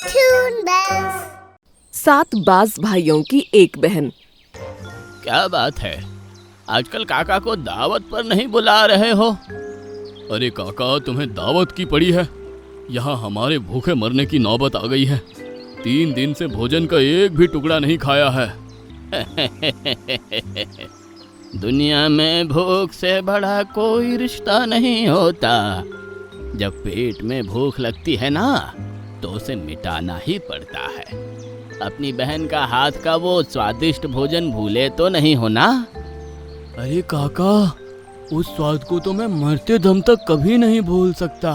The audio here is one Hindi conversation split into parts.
Toon Bells. 7 बाज भाइयों की एक बहन। क्या बात है, आजकल काका को दावत पर नहीं बुला रहे हो? अरे काका, तुम्हें दावत की पड़ी है। यहाँ हमारे भूखे मरने की नौबत आ गई है। 3 दिन से भोजन का एक भी टुकड़ा नहीं खाया है। दुनिया में भूख से बड़ा कोई रिश्ता नहीं होता। जब पेट में भूख लगती है ना, तो उसे मिटाना ही पड़ता है। अपनी बहन का हाथ का वो स्वादिष्ट भोजन भूले तो नहीं हो ना? अरे काका, उस स्वाद को तो मैं मरते दम तक कभी नहीं भूल सकता।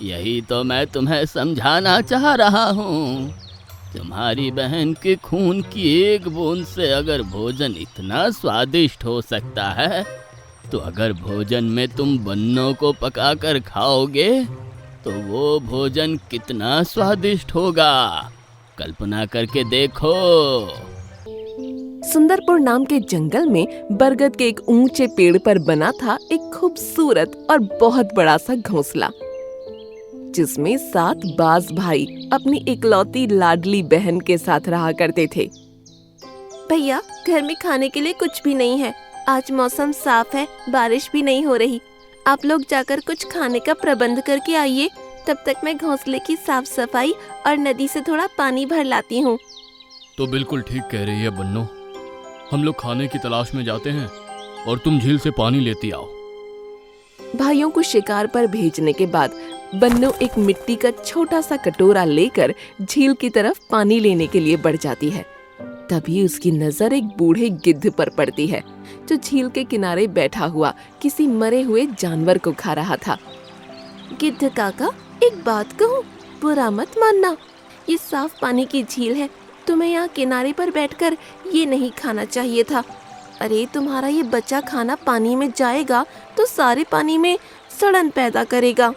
यही तो मैं तुम्हें समझाना चाह रहा हूँ। तुम्हारी बहन के खून की एक बूंद से अगर भोजन इतना स्वादिष्ट हो सकता है, तो अगर भोजन में तुम बन्नों को पकाकर खाओगे तो वो भोजन कितना स्वादिष्ट होगा, कल्पना करके देखो। सुंदरपुर नाम के जंगल में बरगद के एक ऊंचे पेड़ पर बना था एक खूबसूरत और बहुत बड़ा सा घोंसला, जिसमें 7 बाज भाई अपनी इकलौती लाडली बहन के साथ रहा करते थे। भैया, घर में खाने के लिए कुछ भी नहीं है। आज मौसम साफ है, बारिश भी नहीं हो रही। आप लोग जाकर कुछ खाने का प्रबंध करके आइए। तब तक मैं घोंसले की साफ सफाई और नदी से थोड़ा पानी भर लाती हूँ। तो बिल्कुल ठीक कह रही है बन्नो। हम लोग खाने की तलाश में जाते हैं और तुम झील से पानी लेती आओ। भाइयों को शिकार पर भेजने के बाद बन्नो एक मिट्टी का छोटा सा कटोरा लेकर झील की तरफ पानी लेने के लिए बढ़ जाती है। तभी उसकी नजर एक बूढ़े गिद्ध पर पड़ती है, जो झील के किनारे बैठा हुआ किसी मरे हुए जानवर को खा रहा था। गिद्ध काका, एक बात कहूँ, बुरा मत मानना। ये साफ पानी की झील है, तुम्हें यहाँ किनारे पर बैठकर ये नहीं खाना चाहिए था। अरे, तुम्हारा ये बचा खाना पानी में जाएगा तो सारे पानी में सड़न पैदा करेगा।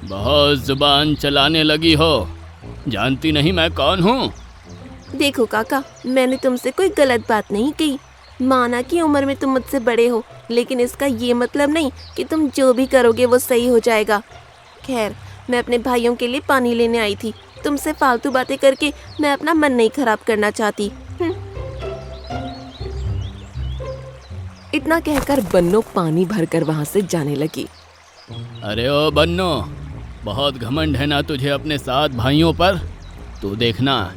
बहुत जुबान चलाने लगी हो, जानती नहीं मैं कौन हूँ? देखो काका, मैंने तुमसे कोई गलत बात नहीं कही। माना कि उम्र में तुम मुझसे बड़े हो, लेकिन इसका ये मतलब नहीं कि तुम जो भी करोगे वो सही हो जाएगा। खैर, मैं अपने भाइयों के लिए पानी लेने आई थी। तुमसे फालतू बातें करके मैं अपना मन नहीं खराब करना चाहती। इतना कहकर बन्नो पानी भरकर वहाँ से जाने लगी। अरे ओ बन्नो, बहुत घमंड है ना तुझे अपने 7 भाइयों पर? तू देखना,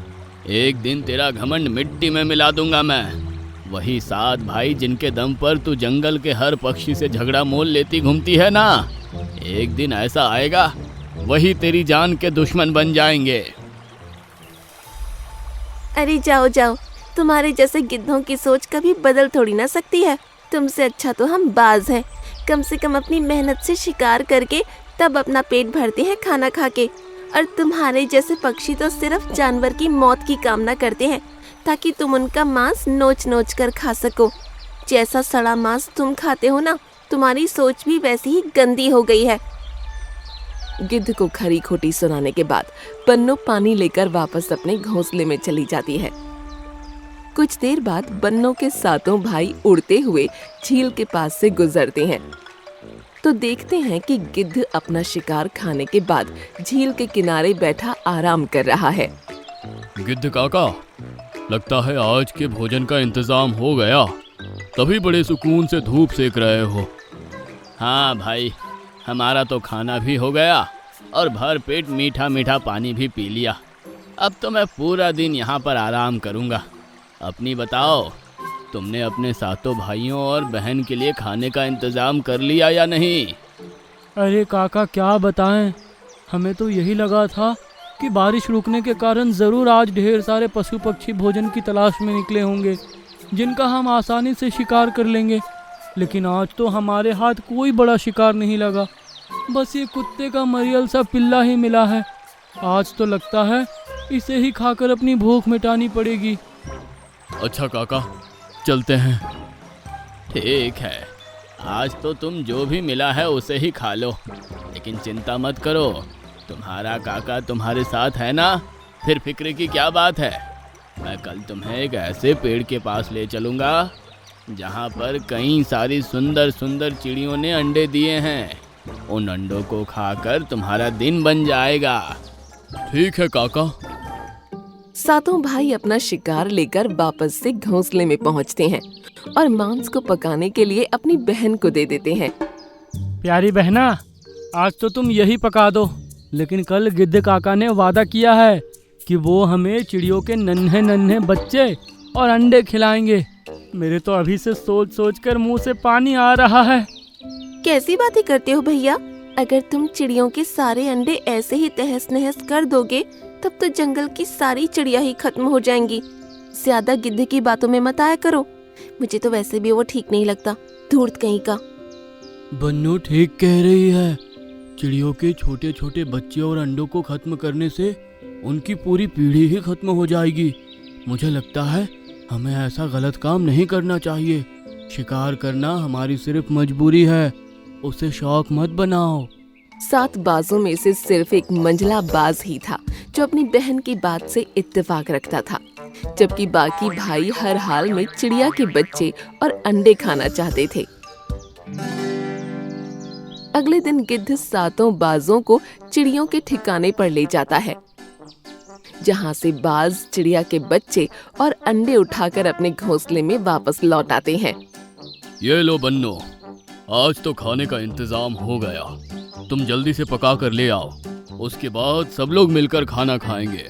एक दिन तेरा घमंड मिट्टी में मिला दूंगा मैं। वही 7 भाई जिनके दम पर तू जंगल के हर पक्षी से झगड़ा मोल लेती घूमती है ना, एक दिन ऐसा आएगा वही तेरी जान के दुश्मन बन जाएंगे। अरे जाओ जाओ, तुम्हारे जैसे गिद्धों की सोच कभी बदल थोड़ी ना सकती है। तुमसे अच्छा तो हम बाज हैं। कम से कम अपनी मेहनत से शिकार करके तब अपना पेट भरते हैं खाना खा के। और तुम्हारे जैसे पक्षी तो सिर्फ जानवर की मौत की कामना करते हैं, ताकि तुम उनका मांस नोच नोच कर खा सको। जैसा सड़ा मांस तुम खाते हो ना, तुम्हारी सोच भी वैसी ही गंदी हो गई है। गिद्ध को खरी खोटी सुनाने के बाद बन्नो पानी लेकर वापस अपने घोंसले में चली जाती है। कुछ देर बाद बन्नो के 7 भाई उड़ते हुए झील के पास से गुजरते हैं, तो देखते हैं कि गिद्ध अपना शिकार खाने के बाद झील के किनारे बैठा आराम कर रहा है। गिद्ध काका, लगता है आज के भोजन का इंतजाम हो गया, तभी बड़े सुकून से धूप सेक रहे हो। हाँ भाई, हमारा तो खाना भी हो गया और भर पेट मीठा मीठा पानी भी पी लिया। अब तो मैं पूरा दिन यहाँ पर आराम करूँगा। अपनी बताओ, तुमने अपने 7 भाइयों और बहन के लिए खाने का इंतजाम कर लिया या नहीं? अरे काका, क्या बताएं, हमें तो यही लगा था कि बारिश रुकने के कारण ज़रूर आज ढेर सारे पशु पक्षी भोजन की तलाश में निकले होंगे, जिनका हम आसानी से शिकार कर लेंगे। लेकिन आज तो हमारे हाथ कोई बड़ा शिकार नहीं लगा। बस ये कुत्ते का मरियल सा पिल्ला ही मिला है। आज तो लगता है इसे ही खाकर अपनी भूख मिटानी पड़ेगी। अच्छा काका, चलते हैं। ठीक है, आज तो तुम जो भी मिला है उसे ही खा लो, लेकिन चिंता मत करो, तुम्हारा काका तुम्हारे साथ है ना, फिर फिक्र की क्या बात है। मैं कल तुम्हें एक ऐसे पेड़ के पास ले चलूँगा जहाँ पर कई सारी सुंदर सुंदर चिड़ियों ने अंडे दिए हैं। उन अंडों को खाकर तुम्हारा दिन बन जाएगा। ठीक है काका। सातों भाई अपना शिकार लेकर वापस से घोंसले में पहुंचते हैं और मांस को पकाने के लिए अपनी बहन को दे देते हैं। प्यारी बहना, आज तो तुम यही पका दो, लेकिन कल गिद्ध काका ने वादा किया है कि वो हमें चिड़ियों के नन्हे नन्हे बच्चे और अंडे खिलाएंगे। मेरे तो अभी से सोच सोच कर मुंह से पानी आ रहा है। कैसी बातें करते हो भैया? अगर तुम चिड़ियों के सारे अंडे ऐसे ही तहस नहस कर दोगे तब तो जंगल की सारी चिड़िया ही खत्म हो जाएंगी। ज्यादा गिद्ध की बातों में मत आया करो, मुझे तो वैसे भी वो ठीक नहीं लगता, धूर्त कहीं का। बन्नू ठीक कह रही है। चिड़ियों के छोटे छोटे बच्चे और अंडों को खत्म करने से उनकी पूरी पीढ़ी ही खत्म हो जाएगी। मुझे लगता है हमें ऐसा गलत काम नहीं करना चाहिए। शिकार करना हमारी सिर्फ मजबूरी है, उसे शौक मत बनाओ। 7 बाजों में से सिर्फ एक मंझला बाज ही था जो अपनी बहन की बात से इत्तेफाक रखता था, जबकि बाकी भाई हर हाल में चिड़िया के बच्चे और अंडे खाना चाहते थे। अगले दिन गिद्ध 7 बाजों को चिड़ियों के ठिकाने पर ले जाता है, जहाँ से बाज चिड़िया के बच्चे और अंडे उठाकर अपने घोंसले में वापस लौट आते हैं। ये लो बन्नो, आज तो खाने का इंतजाम हो गया। तुम जल्दी से पका कर ले आओ, उसके बाद सब लोग मिलकर खाना खाएंगे।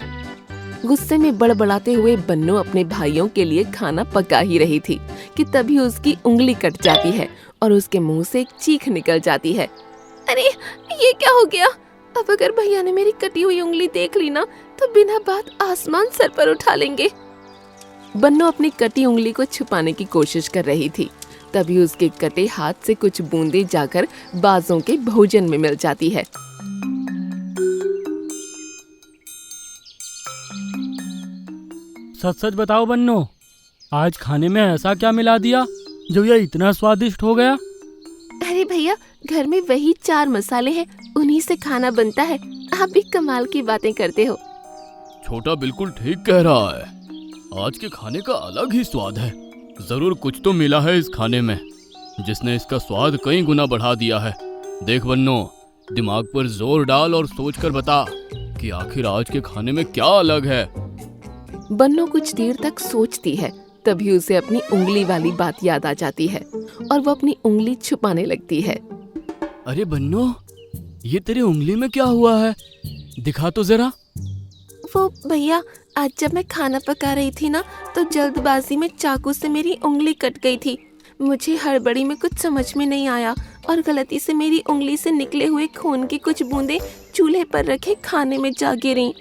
गुस्से में बड़बड़ाते हुए बन्नो अपने भाइयों के लिए खाना पका ही रही थी कि तभी उसकी उंगली कट जाती है और उसके मुंह से एक चीख निकल जाती है। अरे ये क्या हो गया? अब अगर भैया ने मेरी कटी हुई उंगली देख ली ना तो बिना बात आसमान सर पर उठा लेंगे। बन्नो अपनी कटी उंगली को छुपाने की कोशिश कर रही थी, तभी उसके कटे हाथ से कुछ बूंदें जाकर बाजों के भोजन में मिल जाती है। सच सच बताओ बन्नो, आज खाने में ऐसा क्या मिला दिया जो ये इतना स्वादिष्ट हो गया? अरे भैया, घर में वही 4 मसाले हैं, उन्हीं से खाना बनता है। आप भी कमाल की बातें करते हो। छोटा बिल्कुल ठीक कह रहा है, आज के खाने का अलग ही स्वाद है। जरूर कुछ तो मिला है इस खाने में जिसने इसका स्वाद कई गुना बढ़ा दिया है। देख बन्नो, दिमाग पर जोर डाल और सोच कर बता कि आखिर आज के खाने में क्या अलग है। बन्नो कुछ देर तक सोचती है, तभी उसे अपनी उंगली वाली बात याद आ जाती है और वो अपनी उंगली छुपाने लगती है। अरे बन्नो, ये तेरी उंगली में क्या हुआ है? दिखा तो जरा। वो भैया, आज जब मैं खाना पका रही थी ना तो जल्दबाजी में चाकू से मेरी उंगली कट गई थी। मुझे हड़बड़ी में कुछ समझ में नहीं आया और गलती से मेरी उंगली से निकले हुए खून की कुछ बूंदें चूल्हे पर रखे खाने में जा गिरी।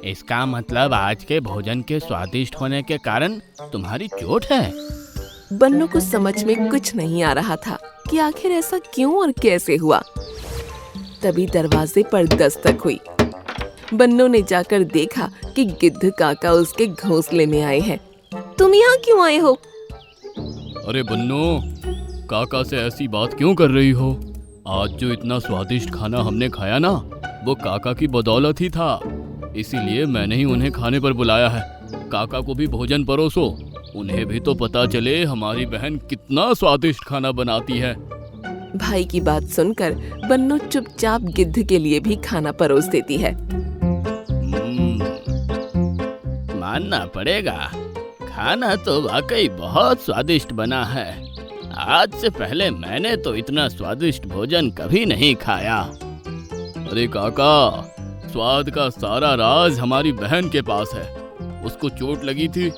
इसका मतलब आज के भोजन के स्वादिष्ट होने के कारण तुम्हारी चोट है। बन्नो को समझ में कुछ नहीं आ रहा था कि आखिर ऐसा क्यों और कैसे हुआ। तभी दरवाजे पर दस्तक हुई। बन्नो ने जाकर देखा कि गिद्ध काका उसके घोंसले में आए हैं। तुम यहाँ क्यों आए हो? अरे बन्नो, काका से ऐसी बात क्यों कर रही हो? आज जो इतना स्वादिष्ट खाना हमने खाया ना, वो काका की बदौलत ही था। इसीलिए मैंने ही उन्हें खाने पर बुलाया है। काका को भी भोजन परोसो, उन्हें भी तो पता चले हमारी बहन कितना स्वादिष्ट खाना बनाती है। भाई की बात सुनकर बन्नो चुपचाप गिद्ध के लिए भी खाना परोस देती है। मानना पड़ेगा, खाना तो वाकई बहुत स्वादिष्ट बना है। आज से पहले मैंने तो इतना स्वादिष्ट भोजन कभी नहीं खाया। अरे काका, स्वाद का सारा राज हमारी बहन के पास है। उसको चोट लगी थी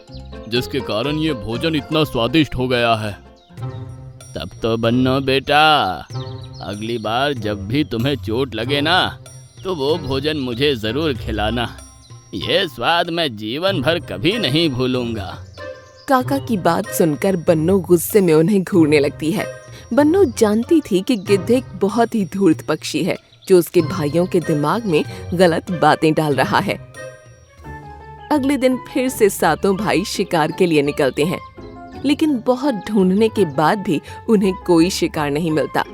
जिसके कारण ये भोजन इतना स्वादिष्ट हो गया है। तब तो बन्नो बेटा, अगली बार जब भी तुम्हें चोट लगे ना तो वो भोजन मुझे जरूर खिलाना। ये स्वाद मैं जीवन भर कभी नहीं भूलूंगा। काका की बात सुनकर बन्नो गुस्से में उन्हें घूरने लगती है। बन्नो जानती थी कि गिद्ध एक बहुत ही धूर्त पक्षी है जो उसके भाइयों के दिमाग में गलत बातें डाल रहा है। अगले दिन फिर से 7 भाई शिकार के लिए निकलते हैं, लेकिन बहुत ढूंढने के बाद भी उन्हें कोई शिकार नहीं मिलता।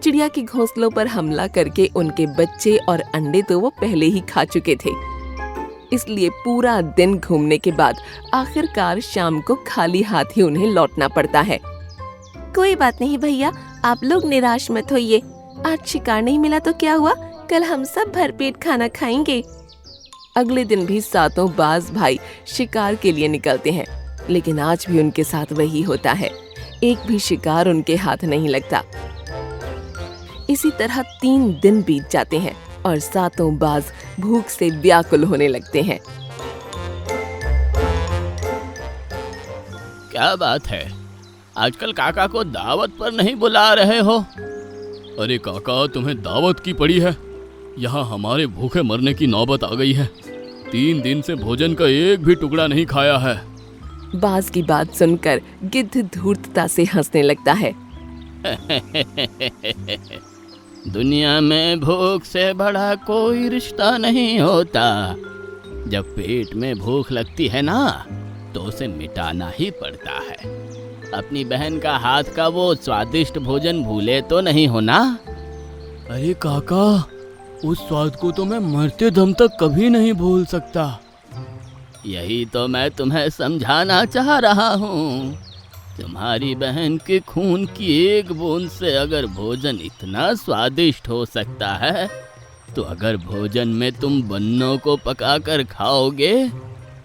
चिड़िया के घोंसलों पर हमला करके उनके बच्चे और अंडे तो वो पहले ही खा चुके थे। इसलिए पूरा दिन घूमने के बाद आखिरकार शाम को खाली हाथ ही उन्हें लौटना पड़ता है। कोई बात नहीं भैया, आप लोग निराश मत होइए। आज शिकार नहीं मिला तो क्या हुआ, कल हम सब भरपेट खाना खाएंगे। अगले दिन भी सातों बाज भाई शिकार के लिए निकलते हैं, लेकिन आज भी उनके साथ वही होता है। एक भी शिकार उनके हाथ नहीं लगता। इसी तरह 3 दिन बीत जाते हैं और सातों बाज भूख से व्याकुल होने लगते हैं। क्या बात है, आजकल काका को दावत पर नहीं बुला रहे हो? अरे काका, तुम्हें दावत की पड़ी है? यहाँ हमारे भूखे मरने की नौबत आ गई है। 3 दिन से भोजन का एक भी टुकड़ा नहीं खाया है। बाज की बात सुनकर गिद्ध धूर्तता से हंसने लगता है। दुनिया में भूख से बड़ा कोई रिश्ता नहीं होता। जब पेट में भूख लगती है ना, तो उसे मिटाना ही पड़ता है। अपनी बहन का हाथ का वो स्वादिष्ट भोजन भूले तो नहीं हो ना? अरे काका, उस स्वाद को तो मैं मरते दम तक कभी नहीं भूल सकता। यही तो मैं तुम्हें समझाना चाह रहा हूँ। तुम्हारी बहन के खून की एक बूंद से अगर भोजन इतना स्वादिष्ट हो सकता है, तो अगर भोजन में तुम बन्नों को पकाकर खाओगे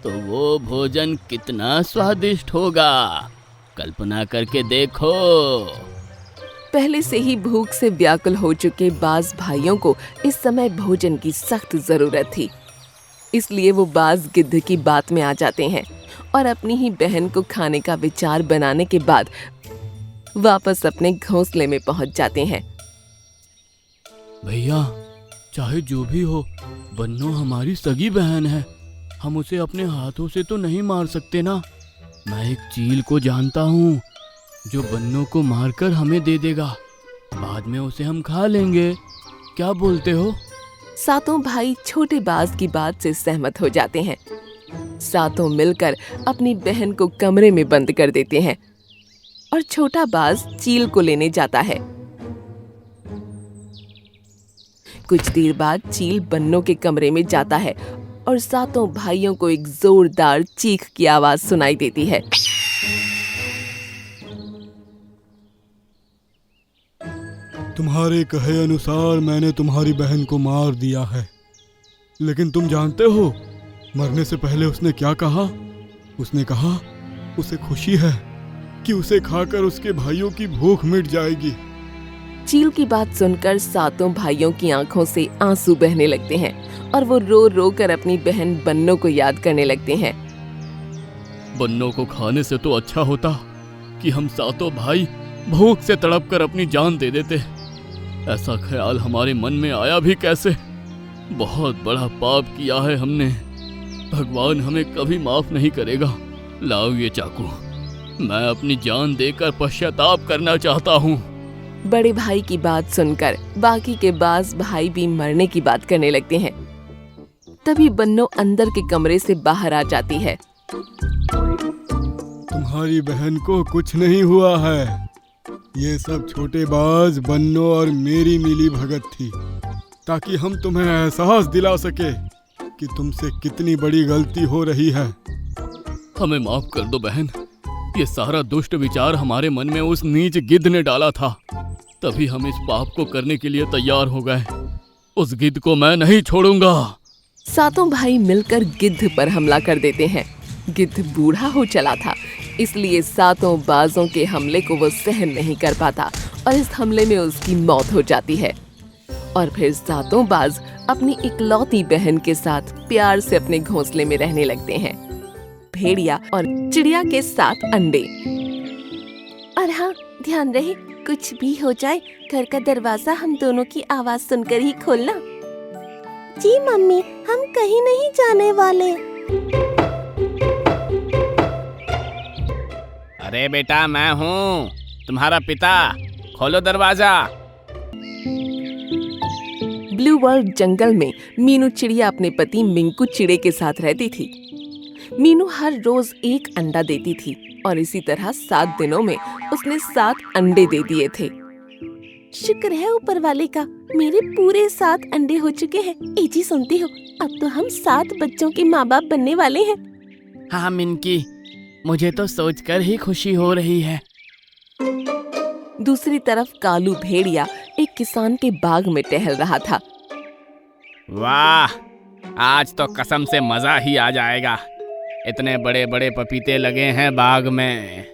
तो वो भोजन कितना स्वादिष्ट होगा, कल्पना करके देखो। पहले से ही भूख से व्याकुल हो चुके बाज भाइयों को इस समय भोजन की सख्त जरूरत थी। इसलिए वो बाज गिद्ध की बात में आ जाते हैं और अपनी ही बहन को खाने का विचार बनाने के बाद वापस अपने घोंसले में पहुंच जाते हैं। भैया, चाहे जो भी हो, बन्नो हमारी सगी बहन है। हम उसे अपने हाथों से तो नहीं मार सकते ना। मैं एक चील को जानता हूँ जो बन्नो को मारकर हमें दे देगा। बाद में उसे हम खा लेंगे। क्या बोलते हो? सातों भाई छोटे बाज की बात से सहमत हो जाते हैं। सातों मिलकर अपनी बहन को कमरे में बंद कर देते हैं और छोटा बाज चील को लेने जाता है। कुछ देर बाद चील बन्नों के कमरे में जाता है और सातों भाइयों को एक जोरदार चीख की आवाज सुनाई देती है। तुम्हारे कहे अनुसार मैंने तुम्हारी बहन को मार दिया है, लेकिन तुम जानते हो मरने से पहले उसने क्या कहा? उसने कहा उसे खुशी है कि उसे खाकर उसके भाइयों की भूख मिट जाएगी। चील की बात सुनकर सातों भाइयों की आंखों से आंसू बहने लगते हैं और वो रो रो कर अपनी बहन बन्नो को याद करने लगते हैं। बन्नो को खाने से तो अच्छा होता कि हम सातों भाई भूख से तड़प कर अपनी जान दे देते। ऐसा ख्याल हमारे मन में आया भी कैसे? बहुत बड़ा पाप किया है हमने। भगवान हमें कभी माफ नहीं करेगा। लाओ ये चाकू, मैं अपनी जान देकर पश्चाताप करना चाहता हूँ। बड़े भाई की बात सुनकर बाकी के बाज भाई भी मरने की बात करने लगते हैं। तभी बन्नो अंदर के कमरे से बाहर आ जाती है। तुम्हारी बहन को कुछ नहीं हुआ है। ये सब छोटे बाज बन्नो और मेरी मिली भगत थी, ताकि हम तुम्हें एहसास दिला सके कि तुमसे कितनी बड़ी गलती हो रही है। हमें माफ कर दो बहन। ये सारा दुष्ट विचार हमारे मन में उस नीच गिद्ध ने डाला था, तभी हम इस पाप को करने के लिए तैयार हो गए। उस गिद्ध को मैं नहीं छोड़ूंगा। सातों भाई मिलकर गिद्ध पर हमला कर देते हैं। गिद्ध बूढ़ा हो चला था, इसलिए सातों बाजों के हमले को वो सहन नहीं कर पाता और इस हमले में उसकी मौत हो जाती है। और फिर सातों बाज अपनी इकलौती बहन के साथ प्यार से अपने घोंसले में रहने लगते हैं, भेड़िया और चिड़िया के 7 अंडे। और हाँ, ध्यान रहे कुछ भी हो जाए, घर का दरवाजा हम दोनों की आवाज सुनकर ही खोलना। जी मम्मी, हम कहीं नहीं जाने वाले। अरे बेटा, मैं हूँ तुम्हारा पिता, खोलो दरवाजा। ब्लू वर्ल्ड जंगल में मीनू चिड़िया अपने पति मिंकू चिड़े के साथ रहती थी। मीनू हर रोज 1 अंडा देती थी और इसी तरह 7 दिनों में उसने 7 अंडे दे दिए थे। शुक्र है ऊपर वाले का, मेरे पूरे 7 अंडे हो चुके हैं। एजी सुनती हो, अब तो हम 7 बच्चों के माँ बाप बनने वाले हैं। हाँ मिनकी, मुझे तो सोचकर ही खुशी हो रही है। दूसरी तरफ कालू भेड़िया एक किसान के बाग में टहल रहा था। वाह, आज तो कसम से मजा ही आ जाएगा। इतने बड़े बड़े पपीते लगे हैं बाग में।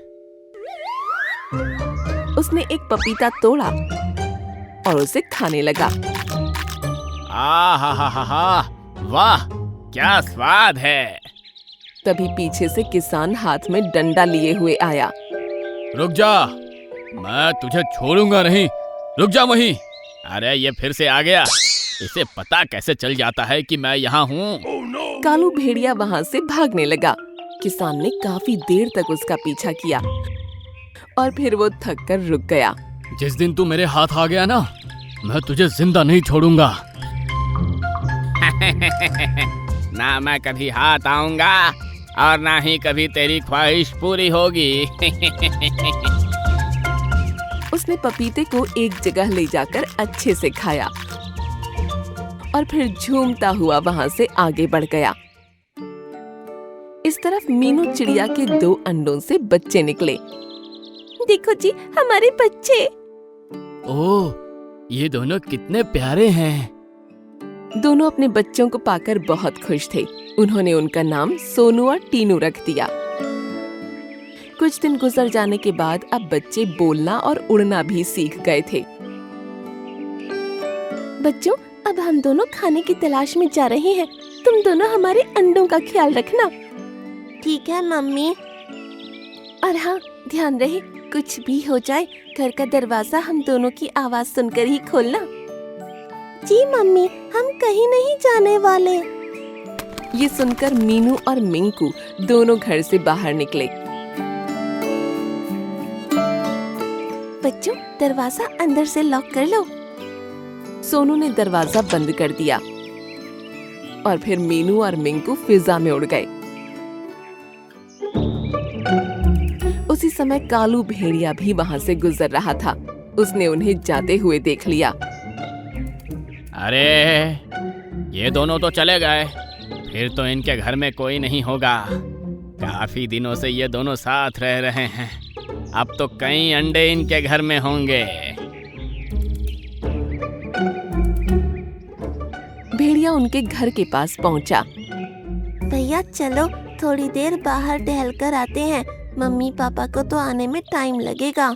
उसने एक पपीता तोड़ा और उसे खाने लगा। हा, वाह क्या स्वाद है। तभी पीछे से किसान हाथ में डंडा लिए हुए आया। रुक जा, मैं तुझे छोड़ूंगा नहीं, रुक जा वहीं। अरे ये फिर से आ गया, इसे पता कैसे चल जाता है कि मैं यहाँ हूँ। कालू भेड़िया वहाँ से भागने लगा। किसान ने काफी देर तक उसका पीछा किया और फिर वो थक कर रुक गया। जिस दिन तू मेरे हाथ आ गया ना, मैं तुझे जिंदा नहीं छोड़ूंगा। ना मैं कभी हाथ आऊंगा और ना ही कभी तेरी ख्वाहिश पूरी होगी। उसने पपीते को एक जगह ले जाकर अच्छे से खाया और फिर झूमता हुआ वहाँ से आगे बढ़ गया। इस तरफ मीनू चिड़िया के 2 अंडों से बच्चे निकले। देखो जी, हमारे बच्चे। ओह, ये दोनों कितने प्यारे हैं। दोनों अपने बच्चों को पाकर बहुत खुश थे। उन्होंने उनका नाम सोनू और टीनू रख दिया। कुछ दिन गुजर जाने के बाद अब बच्चे बोलना और उड़ना भी सीख गए थे। बच्चों, अब हम दोनों खाने की तलाश में जा रहे हैं। तुम दोनों हमारे अंडों का ख्याल रखना। ठीक है मम्मी। और हाँ, ध्यान रहे कुछ भी हो जाए, घर का दरवाजा हम दोनों की आवाज सुनकर ही खोलना। जी मम्मी, हम कहीं नहीं जाने वाले। ये सुनकर मीनू और मिंकू दोनों घर से बाहर निकले। बच्चों, दरवाजा अंदर से लॉक कर लो। सोनू ने दरवाजा बंद कर दिया और फिर मीनू और मिंकू फिजा में उड़ गए। उसी समय कालू भेड़िया भी वहाँ से गुजर रहा था। उसने उन्हें जाते हुए देख लिया। अरे ये दोनों तो चले गए, फिर तो इनके घर में कोई नहीं होगा। काफी दिनों से ये दोनों साथ रह रहे हैं, अब तो कई अंडे इनके घर में होंगे। भेड़िया उनके घर के पास पहुंचा। भैया चलो, थोड़ी देर बाहर टहल कर आते हैं। मम्मी पापा को तो आने में टाइम लगेगा।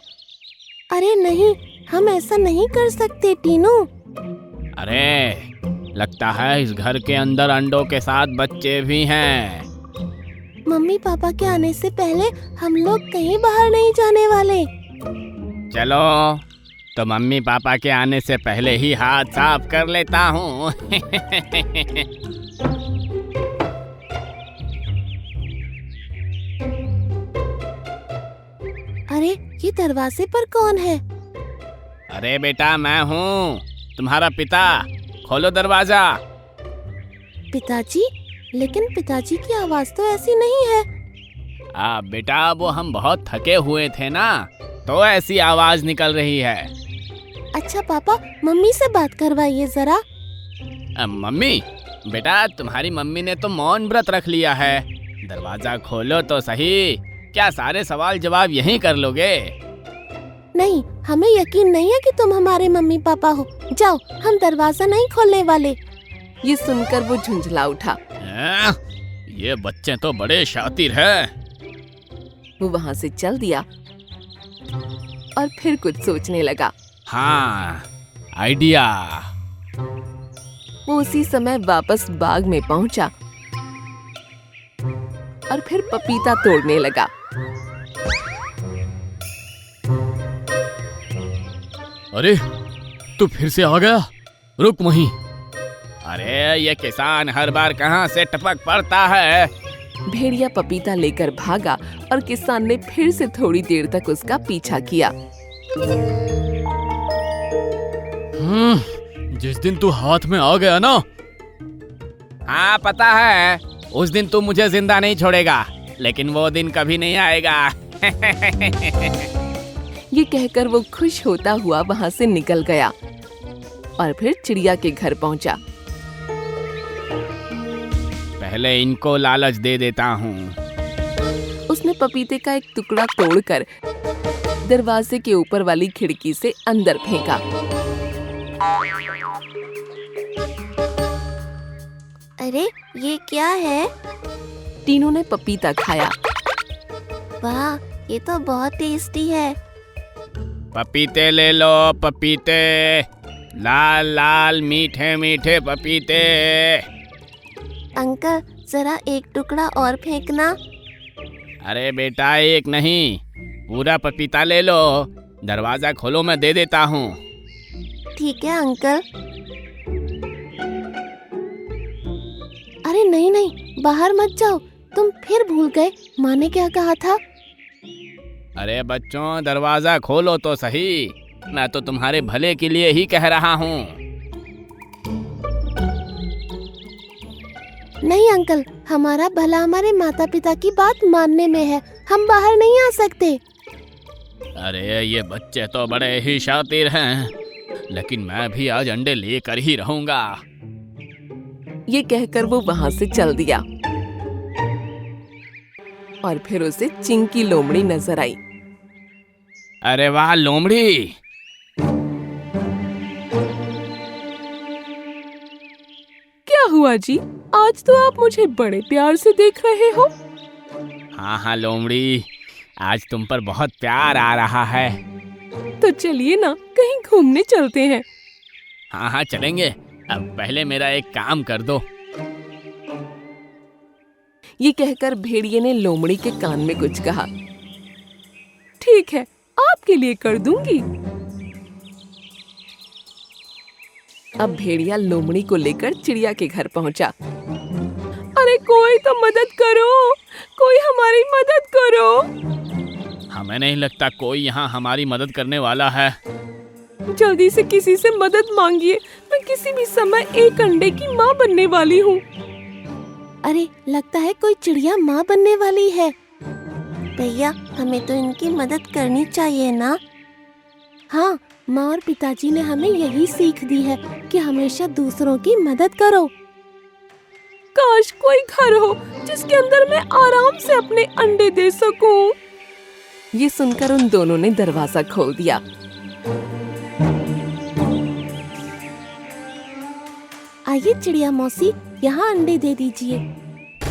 अरे नहीं, हम ऐसा नहीं कर सकते टीनू। अरे लगता है इस घर के अंदर अंडों के साथ बच्चे भी हैं। मम्मी पापा के आने से पहले हम लोग कहीं बाहर नहीं जाने वाले। चलो तो मम्मी पापा के आने से पहले ही हाथ साफ कर लेता हूँ। अरे ये दरवाजे पर कौन है? अरे बेटा, मैं हूँ तुम्हारा पिता, खोलो दरवाजा। पिताजी? लेकिन पिताजी की आवाज तो ऐसी नहीं है। बेटा, वो हम बहुत थके हुए थे ना, तो ऐसी आवाज निकल रही है। अच्छा पापा, मम्मी से बात करवाइए जरा। मम्मी? बेटा, तुम्हारी मम्मी ने तो मौन व्रत रख लिया है। दरवाजा खोलो तो सही। क्या सारे सवाल जवाब यहीं कर लोगे? नहीं, हमें यकीन नहीं है कि तुम हमारे मम्मी पापा हो। जाओ, हम दरवाजा नहीं खोलने वाले। ये सुनकर वो झुंझला उठा। ये बच्चे तो बड़े शातिर हैं। वो वहाँ से चल दिया और फिर कुछ सोचने लगा। हाँ, आइडिया। वो उसी समय वापस बाग में पहुंचा और फिर पपीता तोड़ने लगा। अरे तू फिर से आ गया, रुक वहीं। अरे ये किसान हर बार कहाँ से टपक पड़ता है। भेड़िया पपीता लेकर भागा और किसान ने फिर से थोड़ी देर तक उसका पीछा किया। जिस दिन तू हाथ में आ गया ना। हाँ पता है, उस दिन तू मुझे जिंदा नहीं छोड़ेगा, लेकिन वो दिन कभी नहीं आएगा। ये कहकर वो खुश होता हुआ वहाँ से निकल गया और फिर चिड़िया के घर पहुँचा। पहले इनको लालच दे देता हूँ। उसने पपीते का एक टुकड़ा तोड़कर दरवाजे के ऊपर वाली खिड़की से अंदर फेंका। अरे ये क्या है? टीनू ने पपीता खाया। वाह, ये तो बहुत टेस्टी है। पपीते ले लो, पपीते, लाल लाल मीठे मीठे पपीते। अंकल जरा एक टुकड़ा और फेंकना। अरे बेटा, एक नहीं, पूरा पपीता ले लो। दरवाजा खोलो, मैं दे देता हूँ। ठीक है अंकल। अरे नहीं नहीं, बाहर मत जाओ, तुम फिर भूल गए माँ ने क्या कहा था। अरे बच्चों, दरवाजा खोलो तो सही, मैं तो तुम्हारे भले के लिए ही कह रहा हूँ। नहीं अंकल, हमारा भला हमारे माता पिता की बात मानने में है, हम बाहर नहीं आ सकते। अरे ये बच्चे तो बड़े ही शातिर हैं, लेकिन मैं भी आज अंडे लेकर ही रहूंगा। ये कहकर वो वहां से चल दिया और फिर उसे चिंकी लोमड़ी नजर आई। अरे वाह लोमड़ी, क्या हुआ जी, आज तो आप मुझे बड़े प्यार से देख रहे हो। हाँ हाँ लोमड़ी, आज तुम पर बहुत प्यार आ रहा है। तो चलिए ना, कहीं घूमने चलते हैं। हाँ हाँ चलेंगे, अब पहले मेरा एक काम कर दो। ये कहकर भेड़िए ने लोमड़ी के कान में कुछ कहा। ठीक है, आपके लिए कर दूंगी। अब भेड़िया लोमड़ी को लेकर चिड़िया के घर पहुंचा। अरे कोई तो मदद करो, कोई हमारी मदद करो। हमें नहीं लगता कोई यहाँ हमारी मदद करने वाला है। जल्दी से किसी से मदद मांगिए, मैं किसी भी समय एक अंडे की माँ बनने वाली हूँ। अरे लगता है कोई चिड़िया माँ बनने वाली है। भैया, हमें तो इनकी मदद करनी चाहिए ना। हाँ, माँ और पिताजी ने हमें यही सीख दी है कि हमेशा दूसरों की मदद करो। काश कोई घर हो जिसके अंदर मैं आराम से अपने अंडे दे सकूं। ये सुनकर उन दोनों ने दरवाजा खोल दिया। आइए चिड़िया मौसी, यहाँ अंडे दे दीजिए।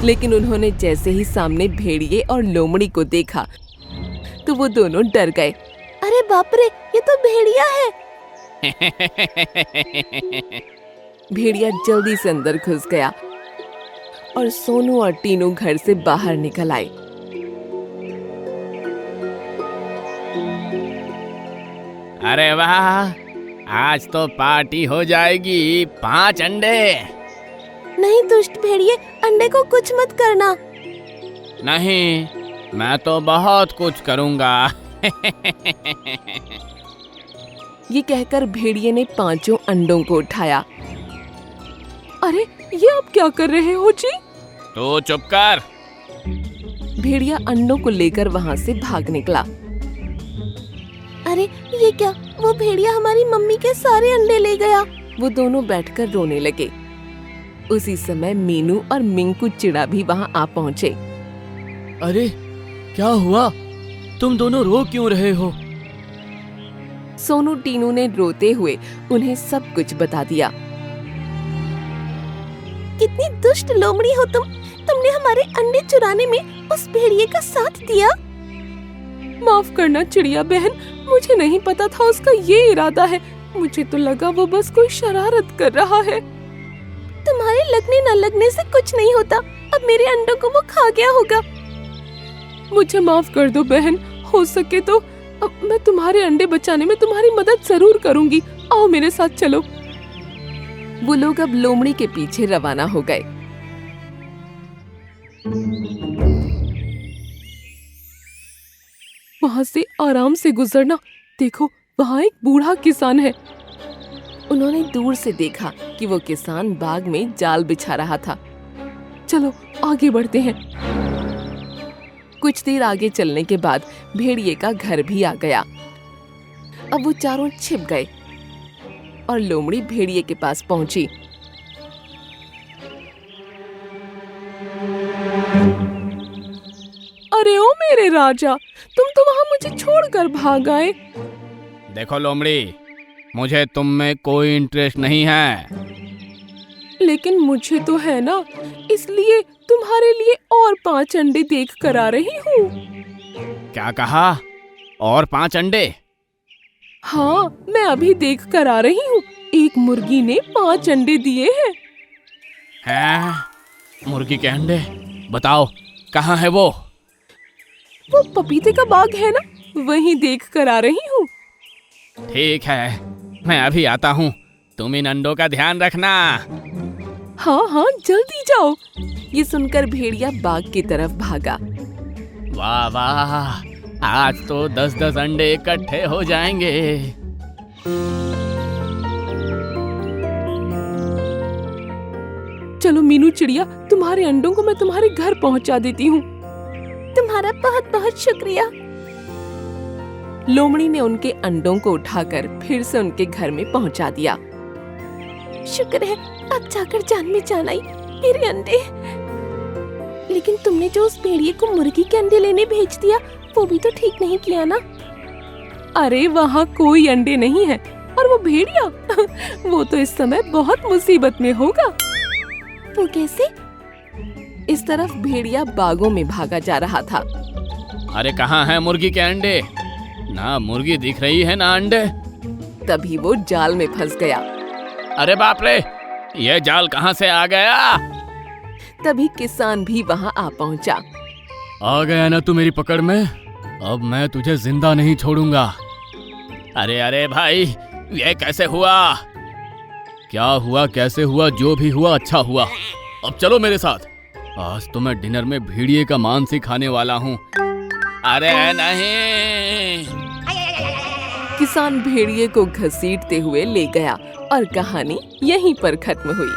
लेकिन उन्होंने जैसे ही सामने भेड़िए और लोमड़ी को देखा तो वो दोनों डर गए। अरे बाप रे, ये तो भेड़िया है। भेड़िया जल्दी से अंदर घुस गया और सोनू और टीनू घर से बाहर निकल आए। अरे वाह, आज तो पार्टी हो जाएगी। 5 अंडे। नहीं दुष्ट भेड़िए, अंडे को कुछ मत करना। नहीं, मैं तो बहुत कुछ करूँगा। ये कहकर भेड़िए ने 5 अंडों को उठाया। अरे ये आप क्या कर रहे हो जी? तू चुप कर। भेड़िया अंडों को लेकर वहाँ से भाग निकला। अरे ये क्या, वो भेड़िया हमारी मम्मी के सारे अंडे ले गया। वो दोनों बैठकर रोने लगे। उसी समय मीनू और मिंकू चिड़ा भी वहाँ आ पहुँचे। अरे क्या हुआ, तुम दोनों रो क्यों रहे हो? सोनू टीनू ने रोते हुए उन्हें सब कुछ बता दिया। कितनी दुष्ट लोमड़ी हो तुमने हमारे अंडे चुराने में उस भेड़िए का साथ दिया। माफ करना चिड़िया बहन, मुझे नहीं पता था उसका ये इरादा है। मुझे तो लगा वो बस कोई शरारत कर रहा है। तुम्हारे लगने न लगने से कुछ नहीं होता, अब मेरे अंडों को वो खा गया होगा। मुझे माफ कर दो बहन, हो सके तो अब मैं तुम्हारे अंडे बचाने में तुम्हारी मदद जरूर करूंगी। आओ मेरे साथ चलो। वो लोग अब लोमड़ी के पीछे रवाना हो गए। वहां से आराम से गुजरना। देखो वहां एक बूढ़ा किसान है। उन्होंने दूर से देखा कि वो किसान बाग में जाल बिछा रहा था। चलो आगे बढ़ते हैं। कुछ देर आगे चलने के बाद भेड़िए का घर भी आ गया। अब वो चारों छिप गए और लोमड़ी भेड़िए के पास पहुंची। अरे ओ मेरे राजा, तुम तो वहां मुझे छोड़कर भाग आए। देखो लोमड़ी, मुझे तुम में कोई इंटरेस्ट नहीं है। लेकिन मुझे तो है ना, इसलिए तुम्हारे लिए और 5 अंडे देख कर आ रही हूँ। क्या कहा? और 5 अंडे? हाँ, मैं अभी देख कर आ रही हूँ। एक मुर्गी ने 5 अंडे दिए हैं। हैं? मुर्गी के अंडे? बताओ कहाँ है वो? वो पपीते का बाग है ना, वहीं देख कर आ रही हूँ। ठीक है, मैं अभी आता हूँ। तुम इन अंडों का ध्यान रखना। हाँ हाँ, जल्दी जाओ। ये सुनकर भेड़िया बाग की तरफ भागा। वाह वाह, आज तो 10-10 अंडे इकट्ठे हो जाएंगे। चलो मीनू चिड़िया, तुम्हारे अंडों को मैं तुम्हारे घर पहुंचा देती हूँ। तुम्हारा बहुत बहुत शुक्रिया। लोमड़ी ने उनके अंडों को उठाकर फिर से उनके घर में पहुंचा दिया। शुक्र है, अब जाकर जान में जान आई। मेरे अंडे। लेकिन तुमने जो उस भेड़िए को मुर्गी के अंडे लेने भेज दिया, वो भी तो ठीक नहीं किया ना। अरे वहाँ कोई अंडे नहीं है, और वो भेड़िया वो तो इस समय बहुत मुसीबत में होगा। वो कैसे? इस तरफ भेड़िया बागों में भागा जा रहा था। अरे कहाँ है मुर्गी के अंडे? ना मुर्गी दिख रही है ना अंडे। तभी वो जाल में फंस गया। अरे बाप रे, ये जाल कहाँ से आ गया? तभी किसान भी वहाँ आ पहुँचा। आ गया ना तू मेरी पकड़ में? अब मैं तुझे जिंदा नहीं छोड़ूंगा। अरे अरे भाई, ये कैसे हुआ? क्या हुआ, कैसे हुआ, जो भी हुआ अच्छा हुआ। अब चलो मेरे साथ। आज तो मैं डिनर में भेड़िए का मांस ही खाने वाला हूँ। अरे नहीं। किसान भेड़िए को घसीटते हुए ले गया और कहानी यहीं पर खत्म हुई।